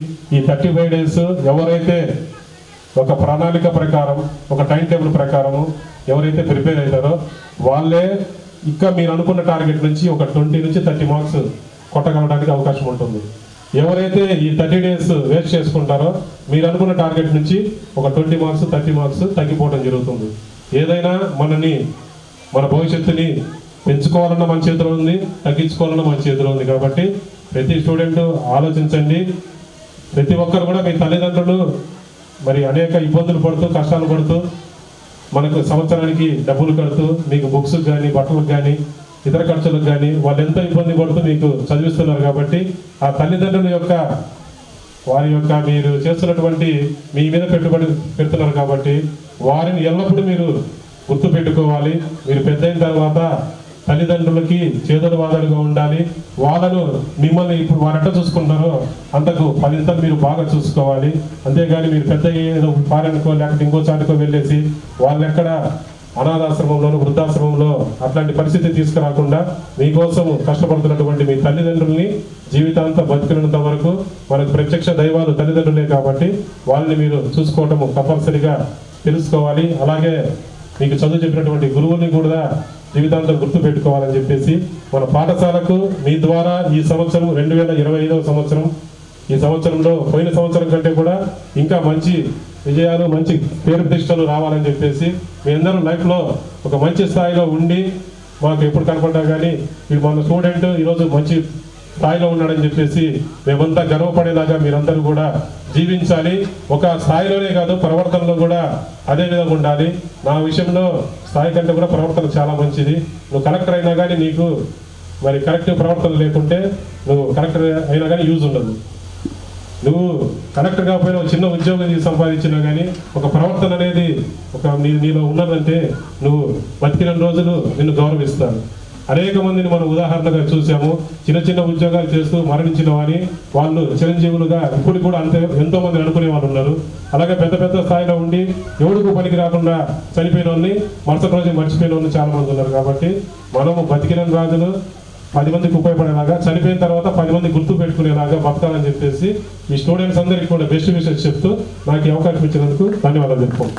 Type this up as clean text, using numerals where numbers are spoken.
ఈ 35 days ఎవరైతే ఒక ప్రణాళిక ప్రకారం ఒక టైం టేబుల్ ప్రకారం ఎవరైతే ప్రిపేర్ అవుతారో వాళ్ళే ఇంకా మీరు అనుకున్న టార్గెట్ నుంచి ఒక 20 నుంచి 30 మార్క్స్ కొట్టగలడానికి అవకాశం ఉంటుంది. ఎవరైతే ఈ 30 days వేస్ట్ చేసుకుంటారో మీరు అనుకున్న టార్గెట్ నుంచి ఒక 20 మార్క్స్ 30 మార్క్స్ తగ్గిపోవడం జరుగుతుంది. ఏదైనా మన భవిష్యత్తుని పెంచుకోవాలన్న మన చేతిలో ఉంది, తగ్గించుకోవాలన్న మన చేతిలో ఉంది. కాబట్టి ప్రతి స్టూడెంట్ ఆలోచించండి. ప్రతి ఒక్కరు కూడా మీ తల్లిదండ్రులు మరి అనేక ఇబ్బందులు పడుతూ కష్టాలు పడుతూ మనకు సంవత్సరానికి డబ్బులు కడుతూ మీకు బుక్స్కి కానీ బట్టలకు కానీ ఇతర ఖర్చులకు కానీ వాళ్ళు ఎంతో ఇబ్బంది పడుతూ మీకు చదివిస్తున్నారు. కాబట్టి ఆ తల్లిదండ్రుల యొక్క వారి యొక్క మీరు చేస్తున్నటువంటి మీ మీద పెట్టుబడి పెడుతున్నారు కాబట్టి వారిని ఎల్లప్పుడూ మీరు గుర్తు పెట్టుకోవాలి. మీరు పెద్ద అయిన తర్వాత తల్లిదండ్రులకి చేదోడు వాదోడుగా ఉండాలి. వాళ్ళను మిమ్మల్ని ఇప్పుడు వారెంట చూసుకుంటారో అంతకు 10 మీరు బాగా చూసుకోవాలి. అంతేగాని మీరు పెద్ద ఏదో ఫారెన్కో లేకపోతే ఇంకో చాటుకో వెళ్ళేసి వాళ్ళు ఎక్కడ అనాథాశ్రమంలోనూ వృద్ధాశ్రమంలో అట్లాంటి పరిస్థితి తీసుకురాకుండా మీకోసం కష్టపడుతున్నటువంటి మీ తల్లిదండ్రుల్ని జీవితాంతం బతికినంత వరకు మనకు ప్రత్యక్ష దైవాలు తల్లిదండ్రులే కాబట్టి వాళ్ళని మీరు చూసుకోవటం తప్పనిసరిగా తెలుసుకోవాలి. అలాగే మీకు చదువు చెప్పినటువంటి గురువుని కూడా జీవితాంతం గుర్తు పెట్టుకోవాలని చెప్పేసి మన పాఠశాలకు మీ ద్వారా ఈ సంవత్సరం 2025వ సంవత్సరం ఈ సంవత్సరంలో పోయిన సంవత్సరం కంటే కూడా ఇంకా మంచి విజయాలు మంచి పేరు ప్రతిష్టలు రావాలని చెప్పేసి మీ అందరూ లైఫ్లో ఒక మంచి స్థాయిలో ఉండి మాకు ఎప్పుడు కనపడ్డా కానీ వీడు మన స్టూడెంట్ ఈరోజు మంచి స్థాయిలో ఉన్నాడని చెప్పేసి మేమంతా గర్వపడేలాగా మీరందరూ కూడా జీవించాలి. ఒక స్థాయిలోనే కాదు ప్రవర్తనలో కూడా అదే విధంగా ఉండాలి. నా విషయంలో స్థాయి కంటే కూడా ప్రవర్తన చాలా మంచిది. నువ్వు కలెక్టర్ అయినా కానీ నీకు మరి కరెక్ట్ ప్రవర్తన లేకుంటే నువ్వు కలెక్టర్ అయినా కానీ యూజ్ ఉండదు. నువ్వు కలెక్టర్ కాకపోయినా చిన్న ఉద్యోగం సంపాదించినా కానీ ఒక ప్రవర్తన అనేది ఒక నీలో ఉన్నదంటే నువ్వు బతికిన రోజులు నిన్ను గౌరవిస్తాను. అనేక మందిని మనం ఉదాహరణగా చూసాము. చిన్న చిన్న ఉద్యోగాలు చేస్తూ మరణించిన వారిని వాళ్ళు చిరంజీవులుగా ఇప్పుడు కూడా ఎంతో మంది అనుకునే వాళ్ళు ఉన్నారు. అలాగే పెద్ద పెద్ద స్థాయిలో ఉండి ఎవడుకు పనికి రాకుండా చనిపోయిన వాళ్ళని మరుసటి రోజు మర్చిపోయిన వాళ్ళు చాలా మంది ఉన్నారు. కాబట్టి మనము బతికిన రాజులు 10 మందికి ఉపయోగపడేలాగా చనిపోయిన తర్వాత 10 మంది గుర్తు పెట్టుకునేలాగా బతకాలని చెప్పేసి ఈ స్టూడెంట్స్ అందరికీ కూడా బెస్ట్ విషయం చెప్తూ నాకు ఈ అవకాశం ఇచ్చినందుకు ధన్యవాదాలు చెప్పుకోండి.